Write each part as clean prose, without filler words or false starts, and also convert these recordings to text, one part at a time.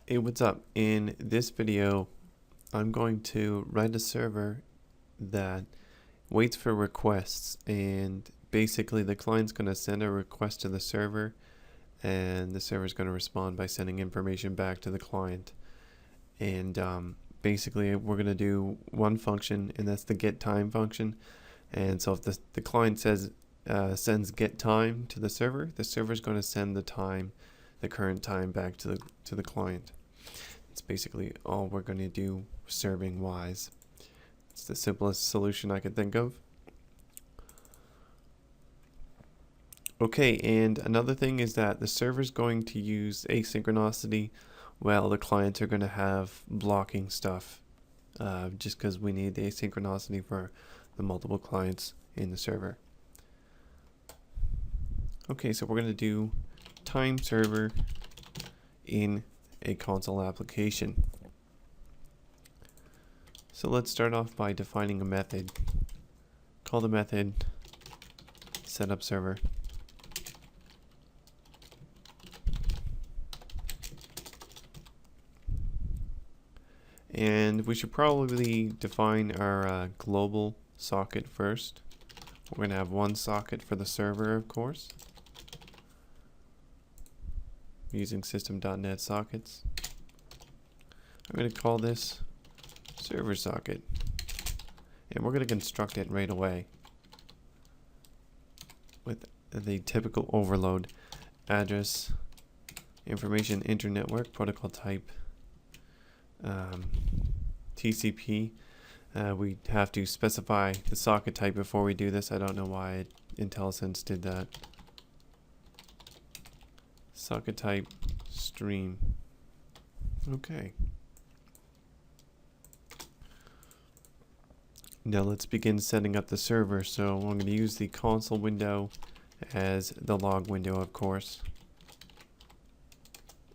Hey, what's up? In this video, I'm going to write a server that waits for requests, and basically the client's going to send a request to the server and the server is going to respond by sending information back to the client. And basically we're going to do one function, and that's the getTime function. And so if the client sends getTime to the server is going to send the current time back to the client. It's basically all we're going to do serving wise. It's the simplest solution I could think of. Okay, and another thing is that the server is going to use asynchronicity while the clients are going to have blocking stuff, just because we need the asynchronicity for the multiple clients in the server. Okay, so we're going to do time server in a console application. So let's start off by defining a method. Call the method setup server. And we should probably define our global socket first. We're going to have one socket for the server, of course, using system.net sockets. I'm going to call this server socket, and we're going to construct it right away with the typical overload: address, information, internetwork, protocol type, TCP. We have to specify the socket type before we do this. I don't know why IntelliSense did that. Socket type stream. Okay. Now let's begin setting up the server. So I'm going to use the console window as the log window, of course.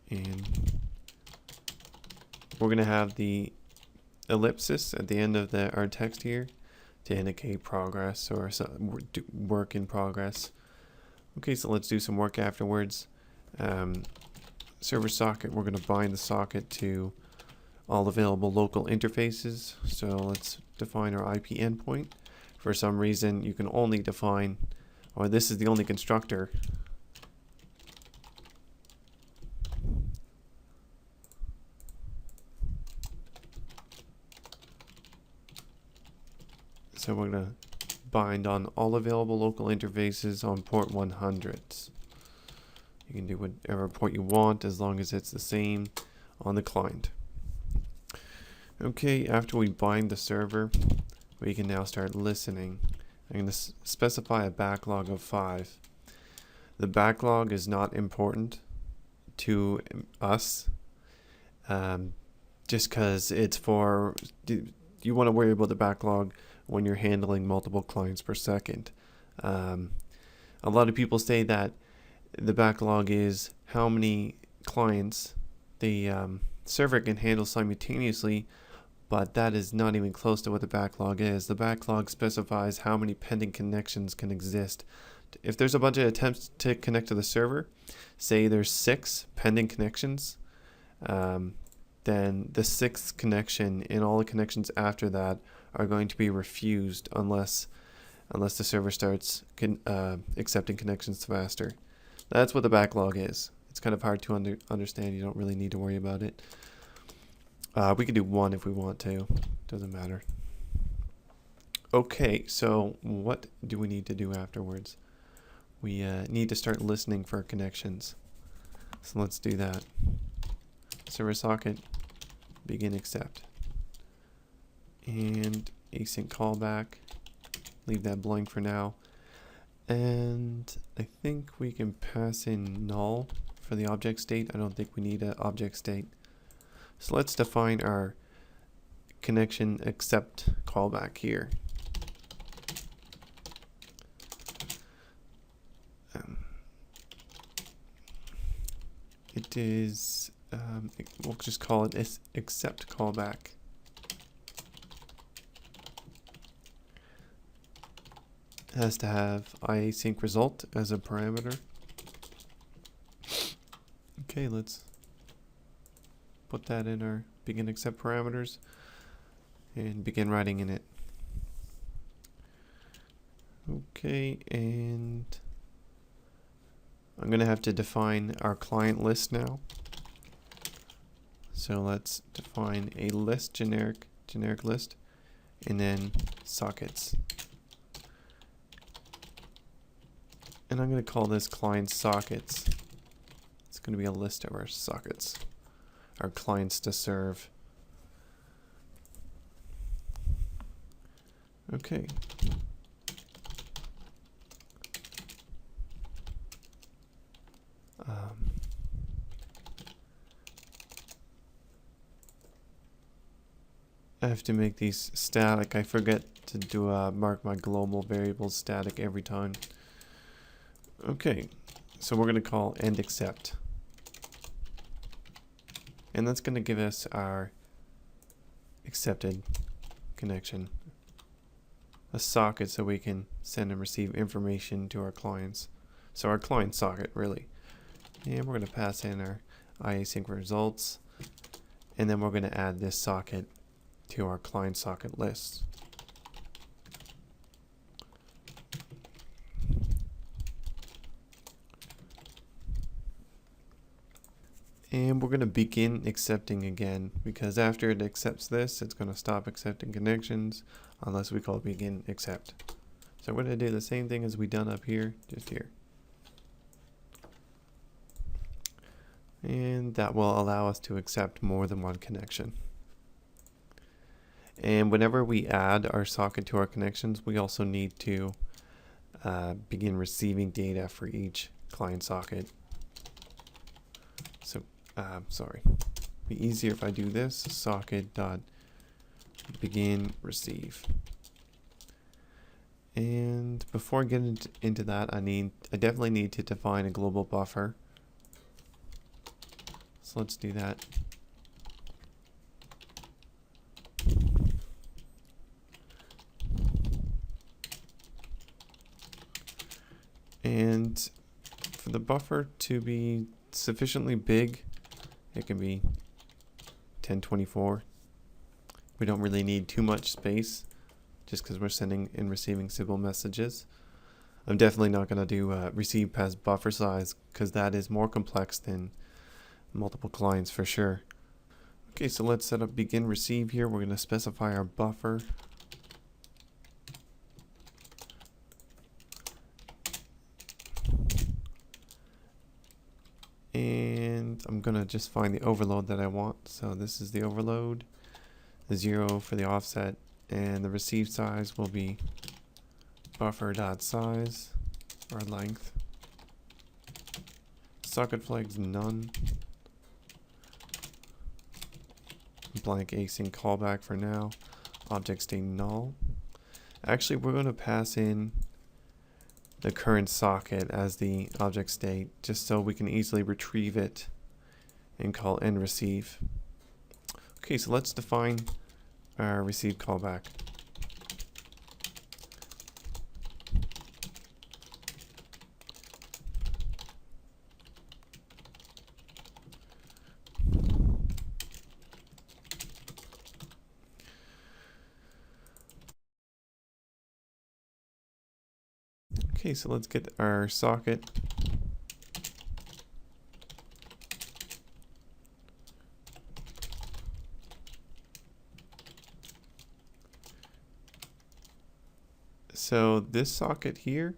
And we're going to have the ellipsis at the end of our text here to indicate progress or work in progress. Okay, so let's do some work afterwards. Server socket, we're going to bind the socket to all available local interfaces. So let's define our IP endpoint. For some reason, you can only define, or this is the only constructor. So we're going to bind on all available local interfaces on port 100. You can do whatever port you want as long as it's the same on the client. Okay, after we bind the server, we can now start listening. I'm going to specify a backlog of 5. The backlog is not important to us, just because it's for, you want to worry about the backlog when you're handling multiple clients per second. A lot of people say that the backlog is how many clients the server can handle simultaneously, but that is not even close to what the backlog is. The backlog specifies how many pending connections can exist. If there's a bunch of attempts to connect to the server, say there's 6 pending connections, then the 6th connection and all the connections after that are going to be refused unless the server starts accepting connections faster. That's what the backlog is. It's kind of hard to understand. You don't really need to worry about it. We can do 1 if we want to. Doesn't matter. Okay, so what do we need to do afterwards? We need to start listening for connections. So let's do that. Server socket, begin accept. And async callback. Leave that blank for now. And I think we can pass in null for the object state. I don't think we need an object state. So let's define our connection accept callback here. It is, we'll just call it accept callback. It has to have iasync result as a parameter. Okay, let's put that in our begin accept parameters and begin writing in it. Okay, and I'm gonna have to define our client list now. So let's define a list, generic list, and then sockets. And I'm going to call this client sockets. It's going to be a list of our sockets, our clients to serve. Okay. I have to make these static. I forget to do mark my global variables static every time. Okay, so we're going to call end accept. And that's going to give us our accepted connection, a socket so we can send and receive information to our clients. So our client socket, really. And we're going to pass in our iasync results. And then we're going to add this socket to our client socket list. And we're going to begin accepting again, because after it accepts this, it's going to stop accepting connections unless we call begin accept. So we're going to do the same thing as we done up here, just here. And that will allow us to accept more than one connection. And whenever we add our socket to our connections, we also need to begin receiving data for each client socket. So, sorry, it'd be easier if I do this, socket dot begin receive. And before getting into that, I definitely need to define a global buffer. So let's do that. And for the buffer to be sufficiently big, it can be 1024. We don't really need too much space just because we're sending and receiving simple messages. I'm definitely not going to do receive past buffer size because that is more complex than multiple clients for sure. Okay, so let's set up begin receive here. We're going to specify our buffer. And I'm going to just find the overload that I want. So this is the overload, the 0 for the offset, and the receive size will be buffer.size, or length. Socket flags none. Blank async callback for now. Object state null. Actually, we're going to pass in the current socket as the object state just so we can easily retrieve it and call end receive. Okay, so let's define our receive callback. Okay, so let's get our socket. So this socket here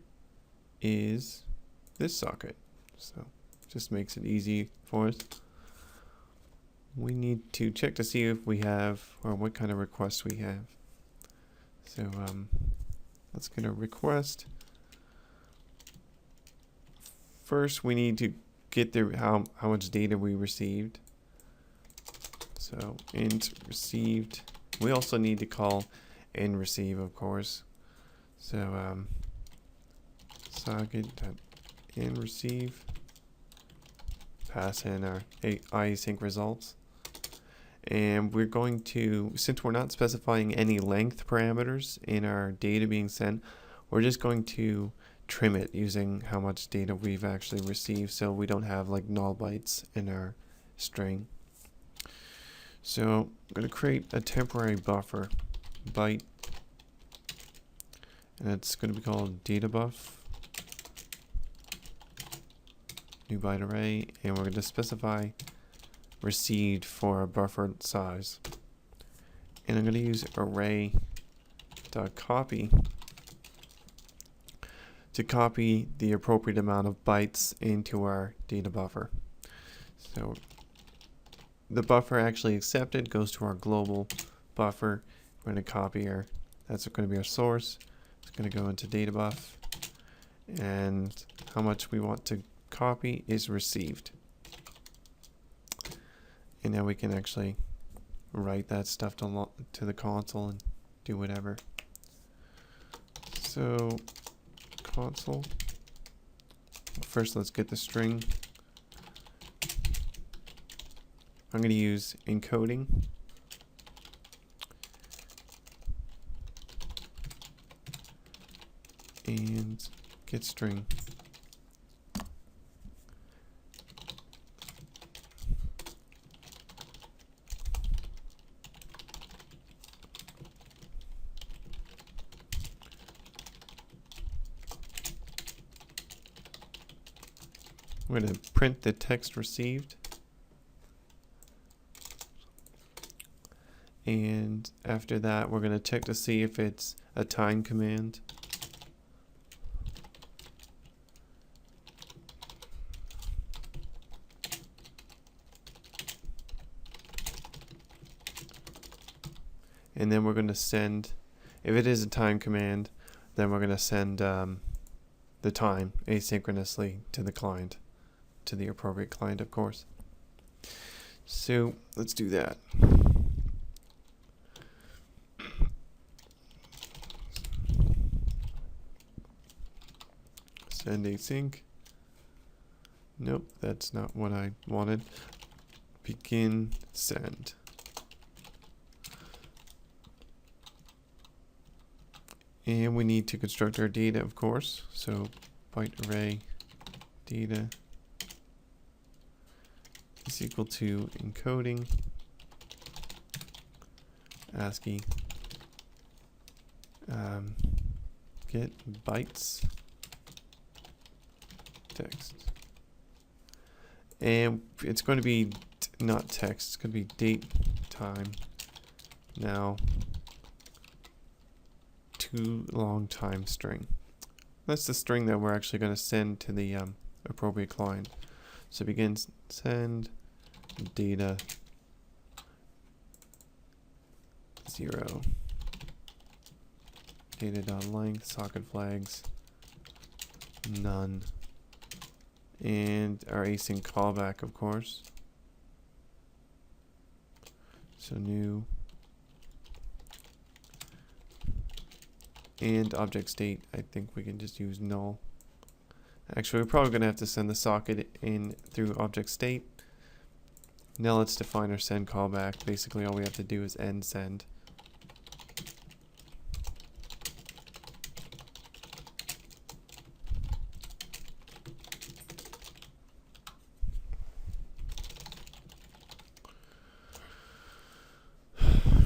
is this socket. So just makes it easy for us. We need to check to see if we have, or what kind of request we have. So let's get a request. First, we need to get the how much data we received. So int received. We also need to call end receive, of course. So socket end receive. Pass in our iasync results. And we're going to, since we're not specifying any length parameters in our data being sent, we're just going to trim it using how much data we've actually received so we don't have like null bytes in our string. So I'm going to create a temporary buffer byte, and it's going to be called data buff. New byte array, and we're going to specify received for our buffer size. And I'm going to use array.copy to copy the appropriate amount of bytes into our data buffer. So the buffer actually accepted goes to our global buffer. We're going to copy that's going to be our source. It's going to go into data buff, and how much we want to copy is received. And now we can actually write that stuff to the console and do whatever. So console, first let's get the string. I'm going to use encoding. And get string. We're going to print the text received. And after that, we're going to check to see if it's a time command. And then we're going to send, if it is a time command, then we're going to send the time asynchronously to the client, to the appropriate client, of course. So let's do that. Send async. Nope, that's not what I wanted. Begin send. And we need to construct our data, of course. So byte array data is equal to encoding ASCII get bytes text. And it's going to be not text, it's going to be date, time, now, too long time string. That's the string that we're actually going to send to the appropriate client. So begin send data 0 data.length socket flags none, and our async callback, of course. So new, and object state, I think we can just use null. Actually, we're probably going to have to send the socket in through object state. Now let's define our send callback. Basically all we have to do is end send.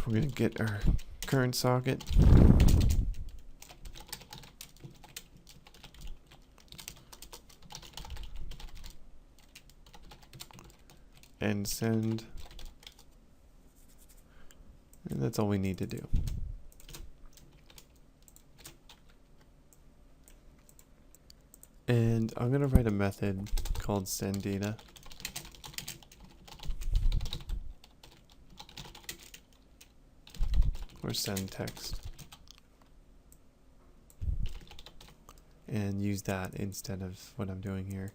We're going to get our current socket. And send. And that's all we need to do. And I'm going to write a method called send data. Or send text. And use that instead of what I'm doing here.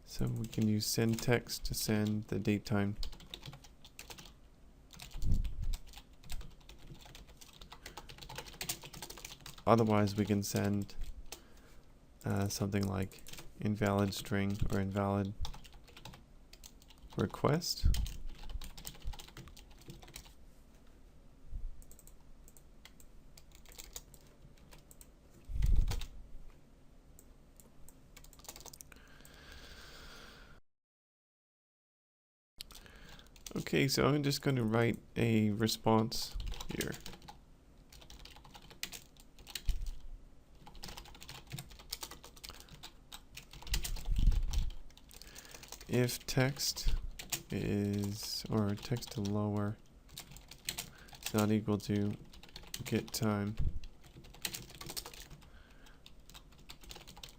So we can use send text to send the date time. Otherwise we can send something like invalid string or invalid request. Okay, so I'm just going to write a response here. If text is, or text to lower is not equal to get time,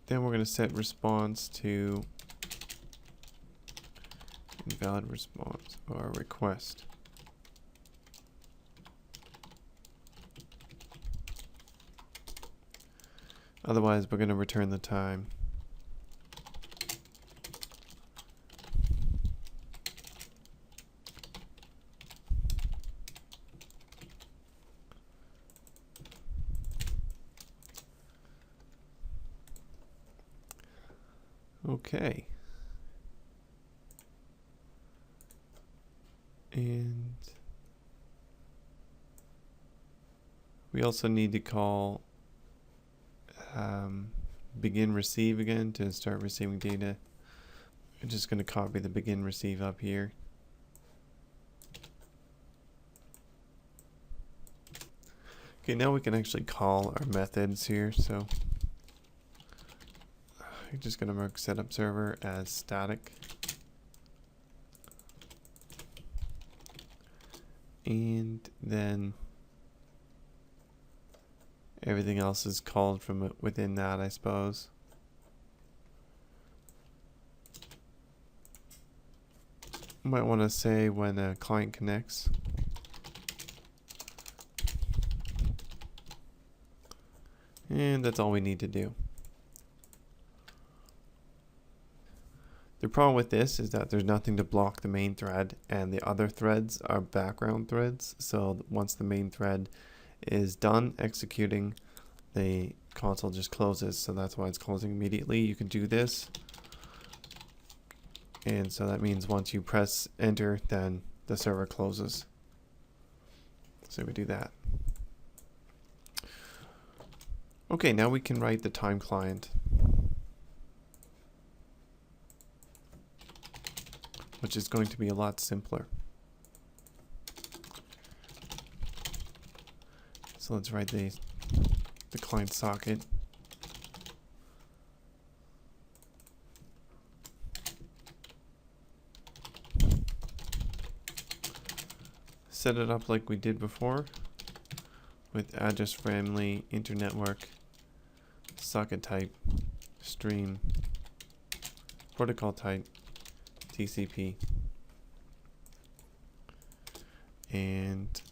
then we're going to set response to invalid response or request. Otherwise, we're going to return the time. Okay. And we also need to call begin receive again to start receiving data. I'm just going to copy the begin receive up here. Okay, now we can actually call our methods here. So I'm just going to mark setup server as static. And then everything else is called from within that, I suppose. Might want to say when a client connects. And that's all we need to do. The problem with this is that there's nothing to block the main thread, and the other threads are background threads. So once the main thread is done executing, the console just closes. So that's why it's closing immediately. You can do this. And so that means once you press enter, then the server closes. So we do that. Okay, now we can write the time client, which is going to be a lot simpler. So let's write the client socket. Set it up like we did before with address family, internetwork, socket type, stream, protocol type, TCP, and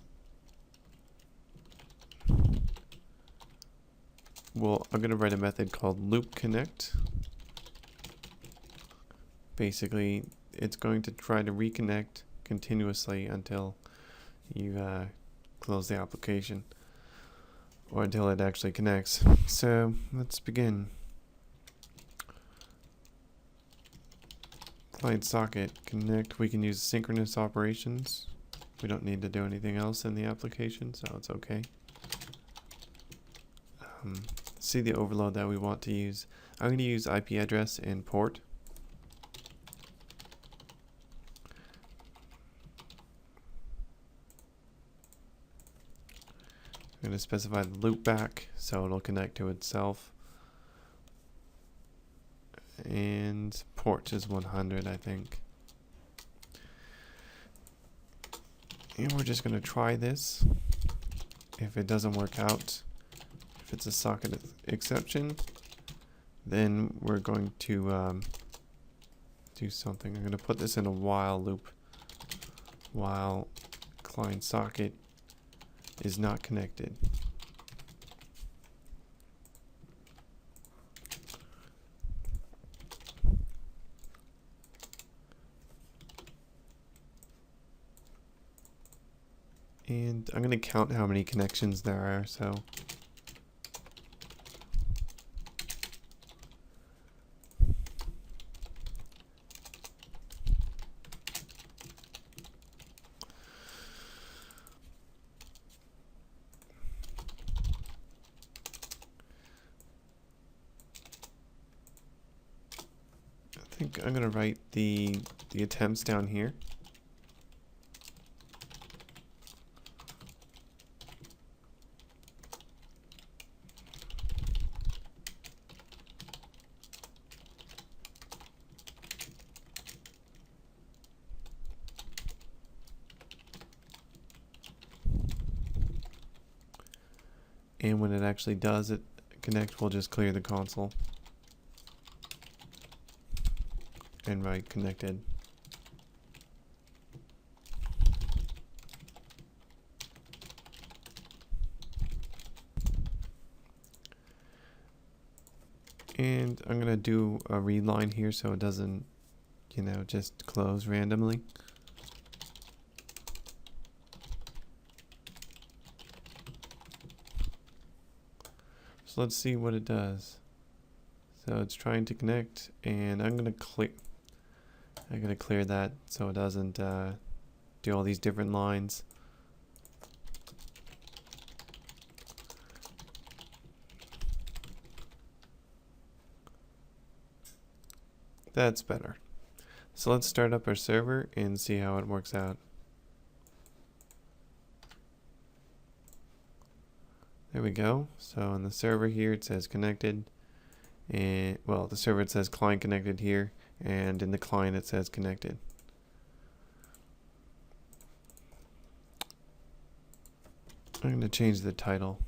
I'm going to write a method called loop connect. Basically, it's going to try to reconnect continuously until you close the application, or until it actually connects. So let's begin. Client socket connect. We can use synchronous operations. We don't need to do anything else in the application, so it's okay. See the overload that we want to use. I'm going to use IP address and port. I'm going to specify the loop back so it'll connect to itself. And port is 100, I think. And we're just going to try this. If it doesn't work out, if it's a socket exception, then we're going to do something. I'm going to put this in a while loop. While client socket is not connected. And I'm going to count how many connections there are. So think I'm gonna write the attempts down here. And when it actually does it connect, we'll just clear the console and write connected. And I'm gonna do a read line here so it doesn't, you know, just close randomly. So let's see what it does. So it's trying to connect, and I'm gonna clear that so it doesn't do all these different lines. That's better. So let's start up our server and see how it works out. There we go. So on the server here it says connected, and well, the server it says client connected here, and in the client it says connected. I'm going to change the title.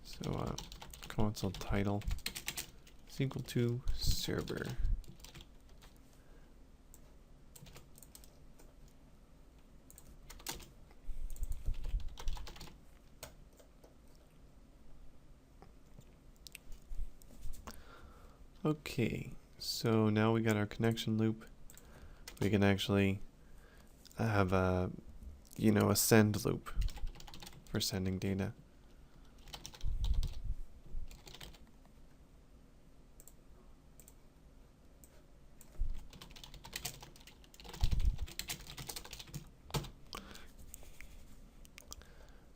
So console title is equal to server. Okay, so now we got our connection loop. We can actually have a, you know, a send loop for sending data.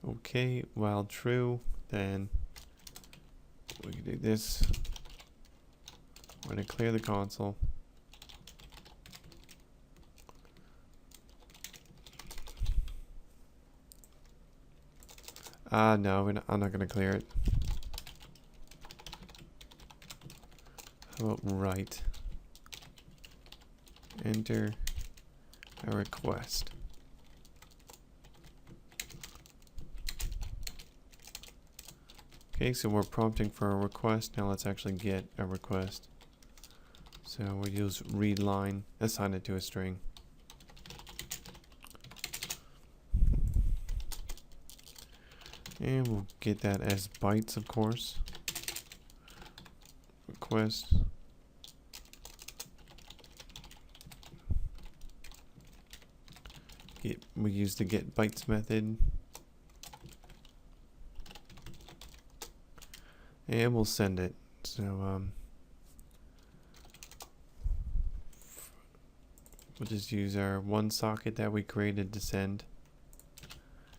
Okay, while true, then we can do this. We're going to clear the console. No, I'm not going to clear it. How about write? Enter a request. Okay, so we're prompting for a request. Now let's actually get a request. So we'll use read line, assign it to a string. And we'll get that as bytes, of course. Request. We use the get bytes method. And we'll send it. So we'll just use our one socket that we created to send.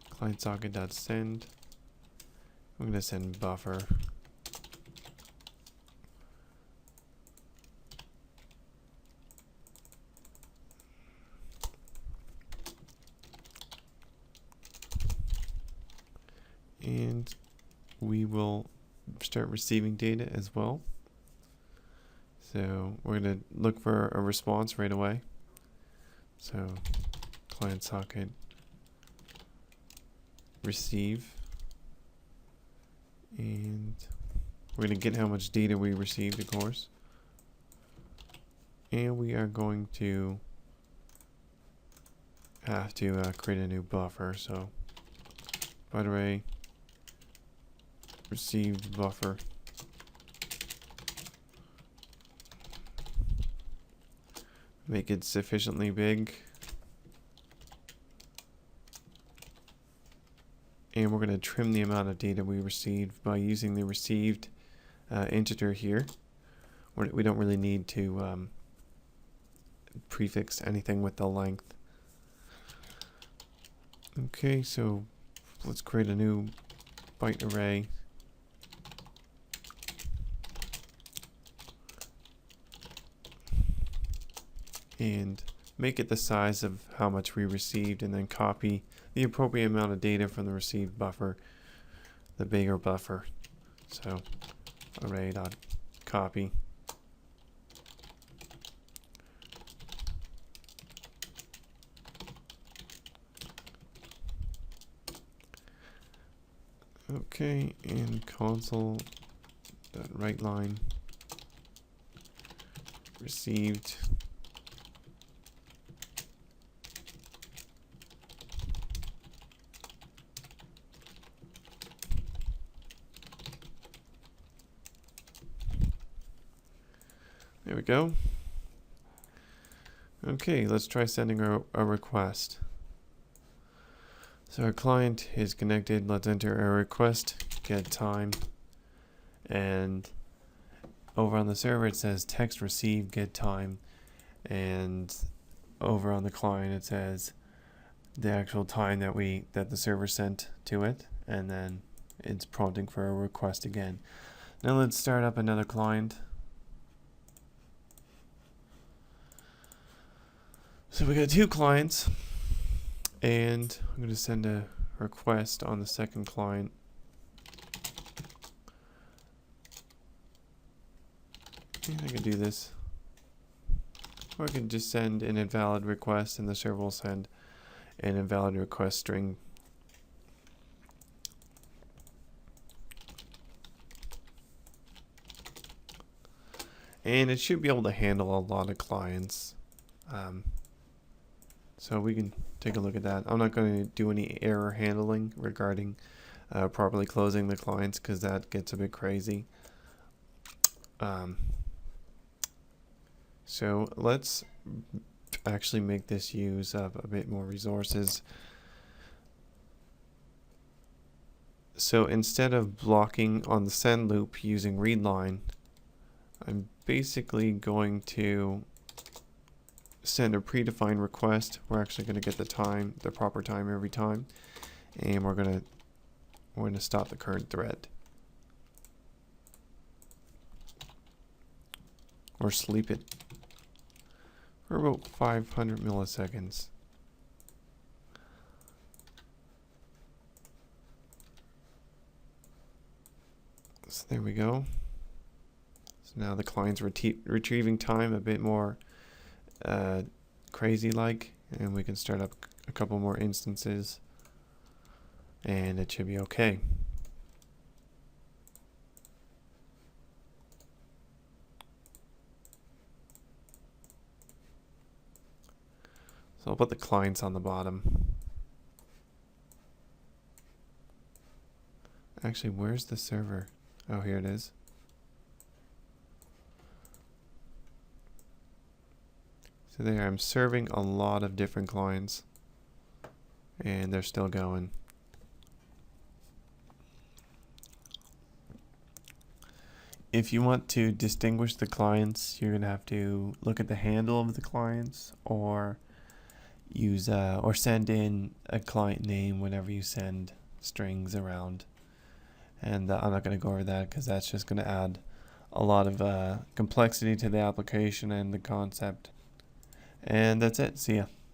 Client socket.send. I'm going to send buffer. And we will start receiving data as well. So we're going to look for a response right away. So client socket receive, and we're going to get how much data we received, of course. And we are going to have to create a new buffer. So byte array received buffer. Make it sufficiently big. And we're going to trim the amount of data we received by using the received integer here. We don't really need to prefix anything with the length. Okay, so let's create a new byte array. and make it the size of how much we received, and then copy the appropriate amount of data from the received buffer, the bigger buffer. So array.copy. Okay, and console.writeLine received. There we go. Okay, let's try sending a request. So our client is connected. Let's enter a request, get time, and over on the server it says text received, get time, and over on the client it says the actual time that the server sent to it, and then it's prompting for a request again. Now let's start up another client. So we got two clients, and I'm going to send a request on the second client. And I can do this. Or I can just send an invalid request, and the server will send an invalid request string. And it should be able to handle a lot of clients. So we can take a look at that. I'm not going to do any error handling regarding properly closing the clients, because that gets a bit crazy. So let's actually make this use of a bit more resources. So instead of blocking on the send loop using readline, I'm basically going to send a predefined request. We're actually going to get the proper time every time, and we're going to stop the current thread or sleep it for about 500 milliseconds. So there we go. So now the client's retrieving time a bit more crazy like, and we can start up a couple more instances and it should be okay. So I'll put the clients on the bottom. Actually, where's the server? Oh, here it is. So there, I'm serving a lot of different clients, and they're still going. If you want to distinguish the clients, you're gonna have to look at the handle of the clients, or use or send in a client name whenever you send strings around. And I'm not gonna go over that because that's just gonna add a lot of complexity to the application and the concept. And that's it. See ya.